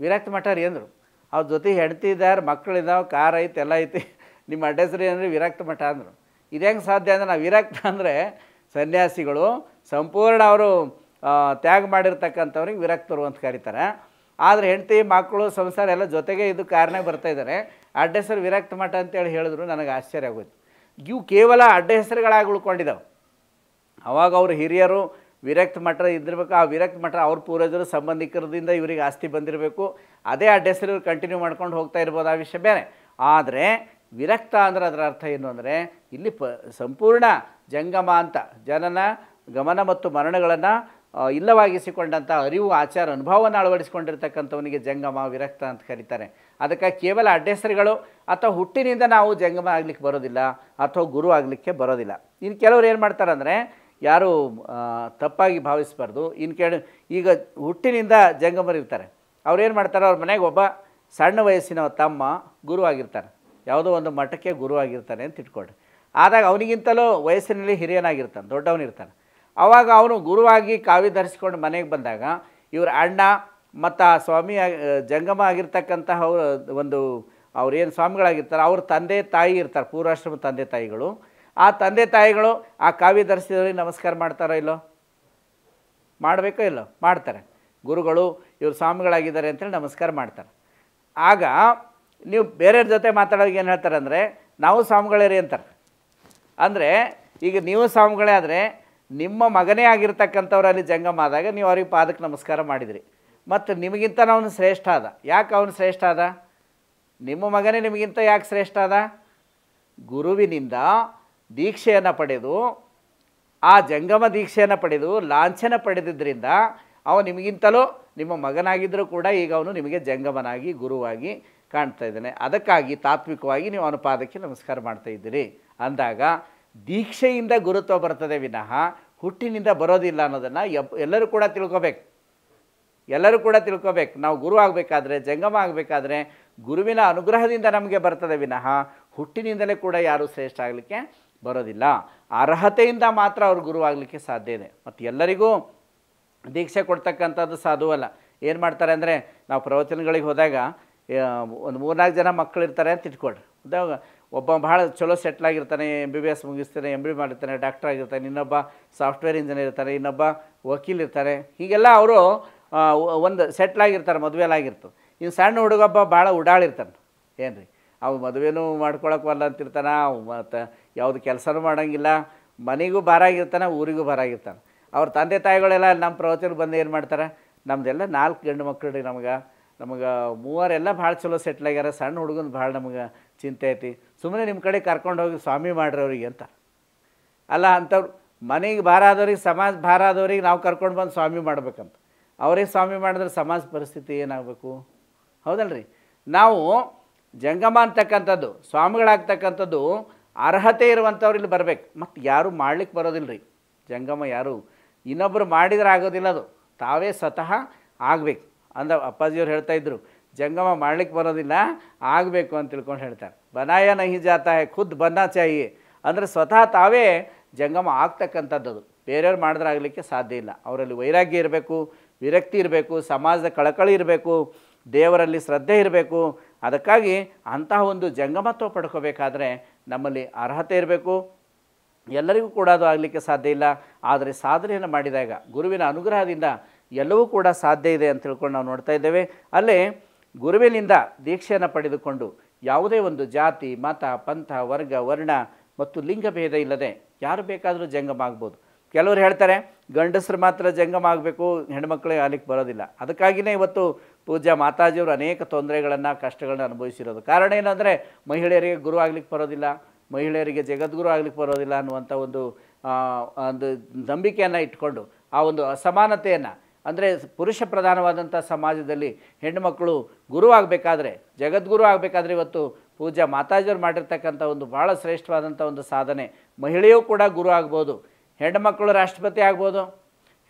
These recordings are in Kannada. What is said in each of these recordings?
ವಿರಕ್ತ ಮಠ ರೀ ಅಂದರು. ಅವ್ರ ಜೊತೆ ಹೆಂಡ್ತಿ ಇದ್ದಾರೆ, ಮಕ್ಕಳಿದ್ದಾವೆ, ಕಾರ್ ಐತೆ, ಎಲ್ಲ ಐತಿ, ನಿಮ್ಮ ಅಡ್ರೆಸ್ ರೀ ಅಂದರೆ ವಿರಕ್ತ ಮಠ ಅಂದರು. ಇದು ಹೆಂಗೆ ಸಾಧ್ಯ ಅಂದರೆ, ನಾವು ವಿರಕ್ತ ಅಂದರೆ ಸನ್ಯಾಸಿಗಳು ಸಂಪೂರ್ಣ ಅವರು ತ್ಯಾಗ ಮಾಡಿರ್ತಕ್ಕಂಥವ್ರಿಗೆ ವಿರಕ್ತರು ಅಂತ ಕರೀತಾರೆ. ಆದರೆ ಹೆಂಡ್ತಿ ಮಕ್ಕಳು ಸಂಸಾರ ಎಲ್ಲ ಜೊತೆಗೆ ಇದು ಕಾರಣ ಬರ್ತಾಯಿದ್ದಾರೆ. ಅಡ್ಡ ಹೆಸರು ವಿರಕ್ತ ಮಠ ಅಂತೇಳಿ ಹೇಳಿದ್ರು. ನನಗೆ ಆಶ್ಚರ್ಯ ಆಗೋಯ್ತು. ಇವು ಕೇವಲ ಅಡ್ಡ ಹೆಸರುಗಳಾಗಿ ಉಳ್ಕೊಂಡಿದ್ದಾವೆ. ಅವಾಗ ಅವರು ಹಿರಿಯರು ವಿರಕ್ತ ಮಠ ಇದ್ದಿರ್ಬೇಕು. ಆ ವಿರಕ್ತ ಮಠ ಅವ್ರ ಪೂರ್ವಜರು ಸಂಬಂಧಿಕರದಿಂದ ಇವರಿಗೆ ಆಸ್ತಿ ಬಂದಿರಬೇಕು. ಅದೇ ಅಡ್ಡ ಹೆಸರು ಇವ್ರು ಕಂಟಿನ್ಯೂ ಮಾಡ್ಕೊಂಡು ಹೋಗ್ತಾ ಇರ್ಬೋದು, ಆ ವಿಷಯ ಬೇರೆ. ಆದರೆ ವಿರಕ್ತ ಅಂದರೆ ಅದರ ಅರ್ಥ ಏನು ಅಂದರೆ, ಇಲ್ಲಿ ಸಂಪೂರ್ಣ ಜಂಗಮ ಅಂತ ಜನನ ಗಮನ ಮತ್ತು ಮರಣಗಳನ್ನು ಇಲ್ಲವಾಗಿಸಿಕೊಂಡಂಥ ಅರಿವು, ಆಚಾರ, ಅನುಭವವನ್ನು ಅಳವಡಿಸಿಕೊಂಡಿರ್ತಕ್ಕಂಥವನಿಗೆ ಜಂಗಮ ವಿರಕ್ತ ಅಂತ ಕರೀತಾರೆ. ಅದಕ್ಕೆ ಕೇವಲ ಅಡ್ಡ ಹೆಸರುಗಳು ಅಥವಾ ಹುಟ್ಟಿನಿಂದ ನಾವು ಜಂಗಮ ಆಗಲಿಕ್ಕೆ ಬರೋದಿಲ್ಲ ಅಥವಾ ಗುರು ಆಗಲಿಕ್ಕೆ ಬರೋದಿಲ್ಲ. ಇನ್ನು ಕೆಲವರು ಏನು ಮಾಡ್ತಾರೆ ಅಂದರೆ, ಯಾರು ತಪ್ಪಾಗಿ ಭಾವಿಸಬಾರ್ದು. ಈಗ ಹುಟ್ಟಿನಿಂದ ಜಂಗಮರಿರ್ತಾರೆ. ಅವ್ರು ಏನು ಮಾಡ್ತಾರೆ, ಅವ್ರ ಮನೆಗೆ ಒಬ್ಬ ಸಣ್ಣ ವಯಸ್ಸಿನ ತಮ್ಮ ಗುರುವಾಗಿರ್ತಾನೆ, ಯಾವುದೋ ಒಂದು ಮಠಕ್ಕೆ ಗುರುವಾಗಿರ್ತಾನೆ ಅಂತ ಇಟ್ಕೊಳ್ರಿ. ಆದಾಗ ಅವನಿಗಿಂತಲೂ ವಯಸ್ಸಿನಲ್ಲಿ ಹಿರಿಯನಾಗಿರ್ತಾನೆ, ದೊಡ್ಡವನಿರ್ತಾನೆ. ಆವಾಗ ಅವನು ಗುರುವಾಗಿ ಕಾವಿ ಧರಿಸ್ಕೊಂಡು ಮನೆಗೆ ಬಂದಾಗ ಇವ್ರ ಅಣ್ಣ ಮತ್ತು ಆ ಸ್ವಾಮಿ ಜಂಗಮ ಆಗಿರ್ತಕ್ಕಂತಹ ಒಂದು ಅವ್ರೇನು ಸ್ವಾಮಿಗಳಾಗಿರ್ತಾರೆ, ಅವ್ರ ತಂದೆ ತಾಯಿ ಇರ್ತಾರೆ, ಪೂರ್ವಾಶ್ರಮ ತಂದೆ ತಾಯಿಗಳು. ಆ ತಂದೆ ತಾಯಿಗಳು ಆ ಕಾವಿ ಧರಿಸಿದವ್ರಿಗೆ ನಮಸ್ಕಾರ ಮಾಡ್ತಾರೋ ಇಲ್ಲೋ? ಮಾಡಬೇಕೋ ಇಲ್ಲೋ? ಮಾಡ್ತಾರೆ. ಗುರುಗಳು ಇವ್ರು ಸ್ವಾಮಿಗಳಾಗಿದ್ದಾರೆ ಅಂತೇಳಿ ನಮಸ್ಕಾರ ಮಾಡ್ತಾರೆ. ಆಗ ನೀವು ಬೇರೆಯವ್ರ ಜೊತೆ ಮಾತಾಡೋವಾಗ ಏನು ಹೇಳ್ತಾರೆ ಅಂದರೆ, ನಾವು ಸ್ವಾಮಿಗಳೇ ರೀ ಅಂತಾರೆ. ಅಂದರೆ ಈಗ ನೀವು ಸ್ವಾಮಿಗಳೇ ಆದರೆ ನಿಮ್ಮ ಮಗನೇ ಆಗಿರ್ತಕ್ಕಂಥವ್ರಲ್ಲಿ ಜಂಗಮ ಆದಾಗ ನೀವು ಅವ್ರಿಗೆ ಪಾದಕ್ಕೆ ನಮಸ್ಕಾರ ಮಾಡಿದ್ರಿ. ಮತ್ತು ನಿಮಗಿಂತ ಅವನು ಶ್ರೇಷ್ಠ ಆದ. ಯಾಕೆ ಅವನು ಶ್ರೇಷ್ಠ ಆದ? ನಿಮ್ಮ ಮಗನೇ ನಿಮಗಿಂತ ಯಾಕೆ ಶ್ರೇಷ್ಠ ಆದ? ಗುರುವಿನಿಂದ ದೀಕ್ಷೆಯನ್ನು ಪಡೆದು, ಆ ಜಂಗಮ ದೀಕ್ಷೆಯನ್ನು ಪಡೆದು ಲಾಂಛನ ಪಡೆದಿದ್ದರಿಂದ ಅವನು ನಿಮಗಿಂತಲೂ ನಿಮ್ಮ ಮಗನಾಗಿದ್ದರೂ ಕೂಡ ಈಗ ಅವನು ನಿಮಗೆ ಜಂಗಮನಾಗಿ ಗುರುವಾಗಿ ಕಾಣ್ತಾ ಇದ್ದಾನೆ. ಅದಕ್ಕಾಗಿ ತಾತ್ವಿಕವಾಗಿ ನೀವು ಅವನ ಪಾದಕ್ಕೆ ನಮಸ್ಕಾರ ಮಾಡ್ತಾ ಇದ್ದೀರಿ ಅಂದಾಗ ದೀಕ್ಷೆಯಿಂದ ಗುರುತ್ವ ಬರ್ತದೆ ವಿನಃ ಹುಟ್ಟಿನಿಂದ ಬರೋದಿಲ್ಲ ಅನ್ನೋದನ್ನು ಎಲ್ಲರೂ ಕೂಡ ತಿಳ್ಕೊಬೇಕು. ಎಲ್ಲರೂ ಕೂಡ ತಿಳ್ಕೊಬೇಕು. ನಾವು ಗುರು ಆಗಬೇಕಾದ್ರೆ, ಜಂಗಮ ಆಗಬೇಕಾದ್ರೆ ಗುರುವಿನ ಅನುಗ್ರಹದಿಂದ ನಮಗೆ ಬರ್ತದೆ ವಿನಃ ಹುಟ್ಟಿನಿಂದಲೇ ಕೂಡ ಯಾರೂ ಶ್ರೇಷ್ಠ ಆಗಲಿಕ್ಕೆ ಬರೋದಿಲ್ಲ. ಅರ್ಹತೆಯಿಂದ ಮಾತ್ರ ಅವರು ಗುರು ಆಗಲಿಕ್ಕೆ ಸಾಧ್ಯ ಇದೆ. ಮತ್ತು ಎಲ್ಲರಿಗೂ ದೀಕ್ಷೆ ಕೊಡ್ತಕ್ಕಂಥದ್ದು ಸಾಧುವಲ್ಲ. ಏನು ಮಾಡ್ತಾರೆ ಅಂದರೆ, ನಾವು ಪ್ರವಚನಗಳಿಗೆ ಹೋದಾಗ ಒಂದು 3-4 ಜನ ಮಕ್ಕಳಿರ್ತಾರೆ ಅಂತ ಇಟ್ಕೊಳ್ರಿ. ಅದಾಗ ಒಬ್ಬ ಭಾಳ ಚಲೋ ಸೆಟ್ಲಾಗಿರ್ತಾನೆ, MBBS ಮುಗಿಸ್ತಾನೆ, MD ಮಾಡಿರ್ತಾನೆ, ಡಾಕ್ಟರ್ ಆಗಿರ್ತಾನೆ, ಇನ್ನೊಬ್ಬ ಸಾಫ್ಟ್ವೇರ್ ಇಂಜಿನಿಯರ್ ಇರ್ತಾರೆ, ಇನ್ನೊಬ್ಬ ವಕೀಲ್ ಇರ್ತಾರೆ. ಹೀಗೆಲ್ಲ ಅವರು ಒಂದು ಸೆಟ್ಲಾಗಿರ್ತಾರೆ, ಮದುವೆಲಾಗಿರ್ತದೆ. ಇನ್ನು ಸಣ್ಣ ಹುಡುಗಬ್ಬ ಭಾಳ ಉಡಾಳಿರ್ತಾನೆ. ಏನು ರೀ, ಅವು ಮದುವೆನೂ ಮಾಡ್ಕೊಳಕ್ಕಲ್ಲ ಅಂತಿರ್ತಾನೆ, ಮತ್ತು ಯಾವುದು ಕೆಲಸನೂ ಮಾಡೋಂಗಿಲ್ಲ, ಮನೆಗೂ ಭಾರಾಗಿರ್ತಾನೆ, ಊರಿಗೂ ಭಾರಾಗಿರ್ತಾನೆ. ಅವ್ರ ತಂದೆ ತಾಯಿಗಳೆಲ್ಲ ನಮ್ಮ ಪ್ರವಚನಕ್ಕೆ ಬಂದು ಏನು ಮಾಡ್ತಾರೆ, ನಮ್ಮದೆಲ್ಲ 4 ಗಂಡು ಮಕ್ಕಳು ರೀ, ನಮಗೆ 3 ಭಾಳ ಚಲೋ ಸೆಟ್ಲಾಗ್ಯಾರ, ಸಣ್ಣ ಹುಡುಗನ ಭಾಳ ನಮಗೆ ಚಿಂತೆ ಐತಿ, ಸುಮ್ಮನೆ ನಿಮ್ಮ ಕಡೆ ಕರ್ಕೊಂಡು ಹೋಗಿ ಸ್ವಾಮಿ ಮಾಡ್ರಿ ಅವ್ರಿಗೆ ಅಂತ. ಅಲ್ಲ, ಅಂಥವ್ರು ಮನೆಗೆ ಭಾರ ಆದವ್ರಿಗೆ, ಸಮಾಜ ಭಾರ ಆದವ್ರಿಗೆ ನಾವು ಕರ್ಕೊಂಡು ಬಂದು ಸ್ವಾಮಿ ಮಾಡ್ಬೇಕಂತ. ಅವ್ರಿಗೆ ಸ್ವಾಮಿ ಮಾಡಿದ್ರೆ ಸಮಾಜ ಪರಿಸ್ಥಿತಿ ಏನಾಗಬೇಕು? ಹೌದಲ್ರಿ? ನಾವು ಜಂಗಮ ಅಂತಕ್ಕಂಥದ್ದು, ಸ್ವಾಮಿಗಳಾಗ್ತಕ್ಕಂಥದ್ದು ಅರ್ಹತೆ ಇರುವಂಥವ್ರು ಇಲ್ಲಿ ಬರಬೇಕು. ಮತ್ತು ಯಾರೂ ಮಾಡ್ಲಿಕ್ಕೆ ಬರೋದಿಲ್ಲ ರೀ ಜಂಗಮ. ಯಾರು ಇನ್ನೊಬ್ಬರು ಮಾಡಿದ್ರೆ ಆಗೋದಿಲ್ಲ, ಅದು ತಾವೇ ಸ್ವತಃ ಆಗಬೇಕು. ಅಂದ್ರೆ ಅಪ್ಪಾಜಿಯವ್ರು ಹೇಳ್ತಾಯಿದ್ರು, ಜಂಗಮ ಮಾಡ್ಲಿಕ್ಕೆ ಬರೋದಿಲ್ಲ, ಆಗಬೇಕು ಅಂತ ತಿಳ್ಕೊಂಡು ಹೇಳ್ತಾರೆ. ಬನಾಯ ನಹಿ ಜಾತಾ ಹೈ, ಖುದ್ ಬನ್ನ ಚಾಹಿಯೆ. ಅಂದರೆ ಸ್ವತಃ ತಾವೇ ಜಂಗಮ ಆಗ್ತಕ್ಕಂಥದ್ದು. ಬೇರೆಯವ್ರು ಮಾಡಿದ್ರೆ ಆಗಲಿಕ್ಕೆ ಸಾಧ್ಯ ಇಲ್ಲ. ಅವರಲ್ಲಿ ವೈರಾಗ್ಯ ಇರಬೇಕು, ವಿರಕ್ತಿ ಇರಬೇಕು, ಸಮಾಜದ ಕಳಕಳಿ ಇರಬೇಕು, ದೇವರಲ್ಲಿ ಶ್ರದ್ಧೆ ಇರಬೇಕು. ಅದಕ್ಕಾಗಿ ಅಂತಹ ಒಂದು ಜಂಗಮತ್ವ ಪಡ್ಕೋಬೇಕಾದ್ರೆ ನಮ್ಮಲ್ಲಿ ಅರ್ಹತೆ ಇರಬೇಕು. ಎಲ್ಲರಿಗೂ ಕೂಡ ಅದು ಆಗಲಿಕ್ಕೆ ಸಾಧ್ಯ ಇಲ್ಲ. ಆದರೆ ಸಾಧನೆಯನ್ನು ಮಾಡಿದಾಗ ಗುರುವಿನ ಅನುಗ್ರಹದಿಂದ ಎಲ್ಲವೂ ಕೂಡ ಸಾಧ್ಯ ಇದೆ ಅಂತ ತಿಳ್ಕೊಂಡು ನಾವು ನೋಡ್ತಾ ಇದ್ದೇವೆ. ಅಲ್ಲೇ ಗುರುವಿನಿಂದ ದೀಕ್ಷೆಯನ್ನು ಪಡೆದುಕೊಂಡು ಯಾವುದೇ ಒಂದು ಜಾತಿ, ಮತ, ಪಂಥ, ವರ್ಗ, ವರ್ಣ ಮತ್ತು ಲಿಂಗಭೇದ ಇಲ್ಲದೆ ಯಾರು ಬೇಕಾದರೂ ಜಂಗಮ ಆಗ್ಬೋದು. ಕೆಲವರು ಹೇಳ್ತಾರೆ ಗಂಡಸರು ಮಾತ್ರ ಜಂಗಮ ಆಗಬೇಕು, ಹೆಣ್ಮಕ್ಳಿಗೆ ಆಗಲಿಕ್ಕೆ ಬರೋದಿಲ್ಲ. ಅದಕ್ಕಾಗಿಯೇ ಇವತ್ತು ಪೂಜ್ಯ ಮಾತಾಜಿಯವರು ಅನೇಕ ತೊಂದರೆಗಳನ್ನು, ಕಷ್ಟಗಳನ್ನು ಅನುಭವಿಸಿರೋದು. ಕಾರಣ ಏನಂದರೆ, ಮಹಿಳೆಯರಿಗೆ ಗುರು ಆಗಲಿಕ್ಕೆ ಬರೋದಿಲ್ಲ, ಮಹಿಳೆಯರಿಗೆ ಜಗದ್ಗುರು ಆಗಲಿಕ್ಕೆ ಬರೋದಿಲ್ಲ ಅನ್ನುವಂಥ ಒಂದು ನಂಬಿಕೆಯನ್ನು ಇಟ್ಕೊಂಡು ಆ ಒಂದು ಅಸಮಾನತೆಯನ್ನು, ಅಂದರೆ ಪುರುಷ ಪ್ರಧಾನವಾದಂಥ ಸಮಾಜದಲ್ಲಿ ಹೆಣ್ಣುಮಕ್ಕಳು ಗುರು ಆಗಬೇಕಾದ್ರೆ, ಜಗದ್ಗುರು ಆಗಬೇಕಾದ್ರೆ ಇವತ್ತು ಪೂಜ್ಯ ಮಾತಾಜಿಯವರು ಮಾಡಿರ್ತಕ್ಕಂಥ ಒಂದು ಭಾಳ ಶ್ರೇಷ್ಠವಾದಂಥ ಒಂದು ಸಾಧನೆ. ಮಹಿಳೆಯೂ ಕೂಡ ಗುರು ಆಗ್ಬೋದು, ಹೆಣ್ಣುಮಕ್ಕಳು ರಾಷ್ಟ್ರಪತಿ ಆಗ್ಬೋದು,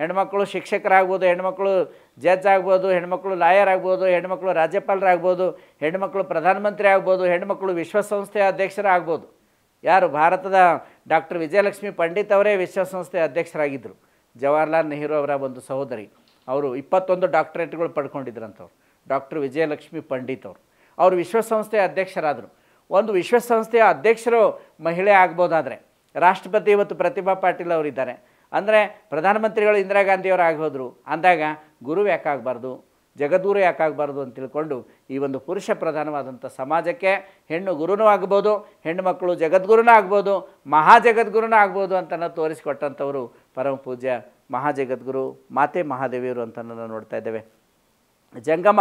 ಹೆಣ್ಮಕ್ಳು ಶಿಕ್ಷಕರಾಗ್ಬೋದು, ಹೆಣ್ಮಕ್ಳು ಜಡ್ಜ್ ಆಗ್ಬೋದು, ಹೆಣ್ಮಕ್ಳು ಲಾಯರ್ ಆಗ್ಬೋದು, ಹೆಣ್ಮಕ್ಳು ರಾಜ್ಯಪಾಲರಾಗ್ಬೋದು, ಹೆಣ್ಮಕ್ಳು ಪ್ರಧಾನಮಂತ್ರಿ ಆಗ್ಬೋದು, ಹೆಣ್ಮಕ್ಳು ವಿಶ್ವಸಂಸ್ಥೆಯ ಅಧ್ಯಕ್ಷರಾಗ್ಬೋದು. ಯಾರು ಭಾರತದ ಡಾಕ್ಟರ್ ವಿಜಯಲಕ್ಷ್ಮಿ ಪಂಡಿತ್ ಅವರೇ ವಿಶ್ವಸಂಸ್ಥೆಯ ಅಧ್ಯಕ್ಷರಾಗಿದ್ದರು. ಜವಾಹರ್ಲಾಲ್ ನೆಹರು ಅವರ ಒಂದು ಸಹೋದರಿ. ಅವರು 21 ಡಾಕ್ಟರೇಟ್ಗಳು ಪಡ್ಕೊಂಡಿದ್ರಂಥವ್ರು. ಡಾಕ್ಟರ್ ವಿಜಯಲಕ್ಷ್ಮಿ ಪಂಡಿತ್ ಅವರು ವಿಶ್ವಸಂಸ್ಥೆಯ ಅಧ್ಯಕ್ಷರಾದರು. ಒಂದು ವಿಶ್ವಸಂಸ್ಥೆಯ ಅಧ್ಯಕ್ಷರು ಮಹಿಳೆ ಆಗ್ಬೋದಾದರೆ, ರಾಷ್ಟ್ರಪತಿ ಇವತ್ತು ಪ್ರತಿಭಾ ಪಾಟೀಲ್ ಅವರಿದ್ದಾರೆ ಅಂದರೆ ಪ್ರಧಾನಮಂತ್ರಿಗಳು ಇಂದಿರಾ ಗಾಂಧಿಯವರು ಆಗೋದ್ರು ಅಂದಾಗ ಗುರು ಯಾಕಾಗಬಾರ್ದು, ಜಗದ್ಗುರು ಯಾಕಾಗಬಾರ್ದು ಅಂತ ತಿಳ್ಕೊಂಡು ಈ ಒಂದು ಪುರುಷ ಪ್ರಧಾನವಾದಂಥ ಸಮಾಜಕ್ಕೆ ಹೆಣ್ಣು ಗುರುನೂ ಆಗ್ಬೋದು, ಹೆಣ್ಣು ಮಕ್ಕಳು ಜಗದ್ಗುರುನೂ ಆಗ್ಬೋದು, ಮಹಾಜಗದ್ಗುರುನೂ ಆಗ್ಬೋದು ಅಂತ ತೋರಿಸಿಕೊಟ್ಟಂಥವರು ಪರಮ ಪೂಜ್ಯ ಮಹಾಜಗದ್ಗುರು ಮಾತೆ ಮಹಾದೇವಿಯವರು ಅಂತ ನಾವು ನೋಡ್ತಾ ಇದ್ದೇವೆ. ಜಂಗಮ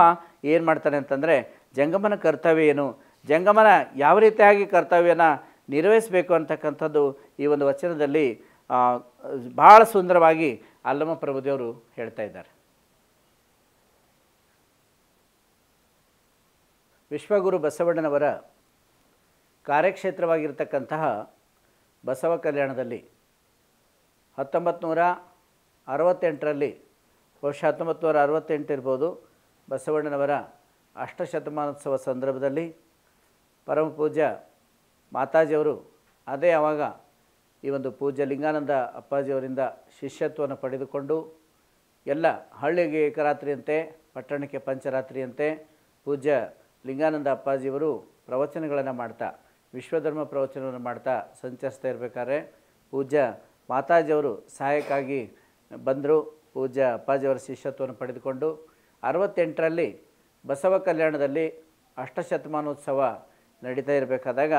ಏನು ಮಾಡ್ತಾನೆ ಅಂತಂದರೆ, ಜಂಗಮನ ಕರ್ತವ್ಯ ಏನು, ಜಂಗಮನ ಯಾವ ರೀತಿಯಾಗಿ ಕರ್ತವ್ಯನ ನಿರ್ವಹಿಸಬೇಕು ಅಂತಕ್ಕಂಥದ್ದು ಈ ಒಂದು ವಚನದಲ್ಲಿ ಭಾಳ ಸುಂದರವಾಗಿ ಅಲ್ಲಮ ಪ್ರಭುದೇವರು ಹೇಳ್ತಾ ಇದ್ದಾರೆ. ವಿಶ್ವಗುರು ಬಸವಣ್ಣನವರ ಕಾರ್ಯಕ್ಷೇತ್ರವಾಗಿರ್ತಕ್ಕಂತಹ ಬಸವ ಕಲ್ಯಾಣದಲ್ಲಿ 1968ರಲ್ಲಿ, ಬಹುಶಃ 1968 ಇರ್ಬೋದು, ಬಸವಣ್ಣನವರ ಅಷ್ಟಶತಮಾನೋತ್ಸವ ಸಂದರ್ಭದಲ್ಲಿ ಪರಮ ಪೂಜ್ಯ ಮಾತಾಜಿಯವರು ಅದೇ ಆವಾಗ ಈ ಒಂದು ಪೂಜ್ಯ ಲಿಂಗಾನಂದ ಅಪ್ಪಾಜಿಯವರಿಂದ ಶಿಷ್ಯತ್ವವನ್ನು ಪಡೆದುಕೊಂಡು ಎಲ್ಲ ಹಳ್ಳಿಗೆ ಏಕರಾತ್ರಿಯಂತೆ ಪಟ್ಟಣಕ್ಕೆ ಪಂಚರಾತ್ರಿಯಂತೆ ಪೂಜ್ಯ ಲಿಂಗಾನಂದ ಅಪ್ಪಾಜಿಯವರು ಪ್ರವಚನಗಳನ್ನು ಮಾಡ್ತಾ, ವಿಶ್ವಧರ್ಮ ಪ್ರವಚನವನ್ನು ಮಾಡ್ತಾ ಸಂಚರಿಸ್ತಾ ಇರಬೇಕಾದ್ರೆ ಪೂಜ್ಯ ಮಾತಾಜಿಯವರು ಸಹಾಯಕ್ಕಾಗಿ ಬಂದರು. ಪೂಜ್ಯ ಅಪ್ಪಾಜಿಯವರ ಶಿಷ್ಯತ್ವವನ್ನು ಪಡೆದುಕೊಂಡು 68ರಲ್ಲಿ ಬಸವ ಕಲ್ಯಾಣದಲ್ಲಿ ಅಷ್ಟಶತಮಾನೋತ್ಸವ ನಡೀತಾ ಇರಬೇಕಾದಾಗ